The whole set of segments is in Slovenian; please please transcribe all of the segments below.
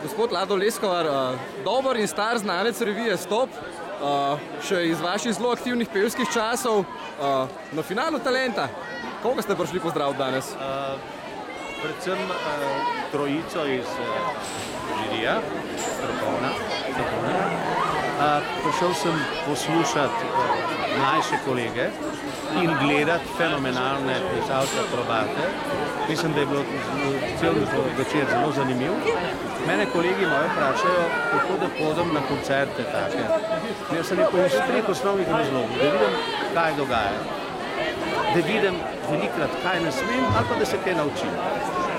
Gospod Lado Leskovar, dober in star znanec revije Stop, še iz vaših zelo aktivnih pevskih časov, na finalu Talenta. Koga ste prišli pozdraviti danes? Predvsem trojico iz žirija, strokovna. Prišel sem poslušati mlajše kolege in gledati fenomenalne plesalske akrobate. Mislim, da je bilo cel večer zelo zanimiv. Mene kolegi moji vprašajo, kako da hodam na koncerte take. Jaz sem rekel iz 3 osnovnih razlogov, da vidim, kaj dogaja, da vidim velikrat, kaj ne smem, ali pa da se kaj naučim.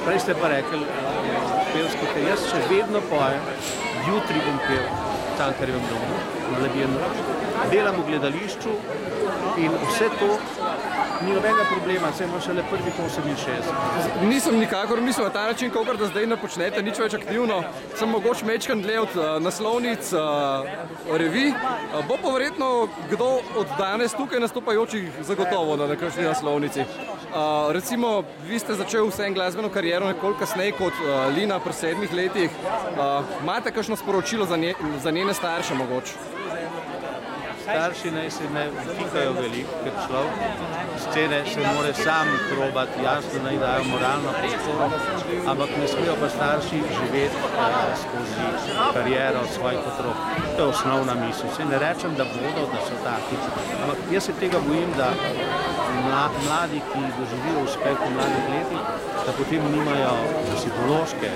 Prej ste pa rekli, pevsko, ker jaz še vedno pojem, jutri bom pel v Cankarjevem domu, v Labirnu, delam v gledališču in vse to ni nobenega problema, se imam šele prvih 68. Nisem nikakor mislil na ta način, kakor da zdaj ne počnete nič več aktivno. Sem mogoče mečkan gledal naslovnic revij. Bo pa verjetno kdo od danes tukaj nastopajočih zagotovo na nekakšni naslovnici. Recimo, vi ste začeli vse glasbeno kariero nekoliko kasneje kot Lina pri 7 letih. Imate kakšno sporočilo za njene starše mogoče? Starši naj se ne vtikajo veliko, ker človek scene se mora sam probati, jasno naj dajo moralno podporo, ampak ne smejo pa starši živeti skozi kariero svojih otrok. To je osnovna misel. Se ne rečem, da bodo, da so taki, ampak jaz se tega bojim, da mladi, ki doživijo uspeh v mladih letih, da potem nimajo psihološke.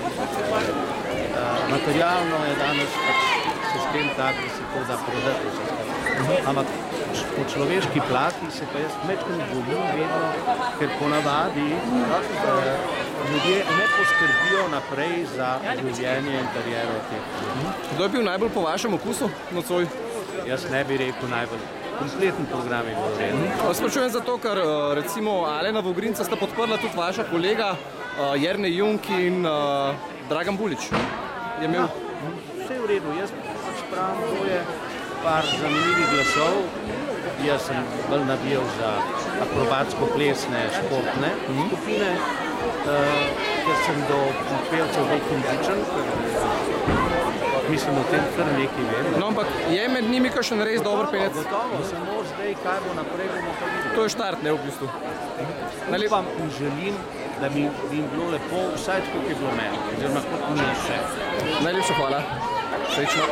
Materialno je danes sistem tak, da se to da prodati vse. Ampak po človeški plati se pa jaz mečkrat bojim vedno, ker ponavadi ljudje ne poskrbijo naprej za življenje in kariero teh. Kdo je bil najbolj po vašem okusu nocoj? Jaz ne bi rekel najbolj. Kompleten program je bil vredno. Sprašujem zato, ker recimo Alena Vogrinca sta podprla tudi vaša kolega Jernej Jung in Dragan Bulič. Je imel... Vse je v redu. Jaz pač pravim, to je par zanimivih glasov. Jaz sem bolj navijal za akrobatsko-plesne športne skupine, ker sem do pevcev bolj kondičen, mislim, da v tem kar nekaj vem. No, ampak je med njimi kakšen res dober pevec? Gotovo, samo zdaj, kaj bo naprej, bomo pa videli. To je štart, ne v bistvu. Upam in želim, da bi jim bilo lepo, vsaj tako, kot je bilo meni, oziroma kot mi še. Najlepša hvala. Srečno.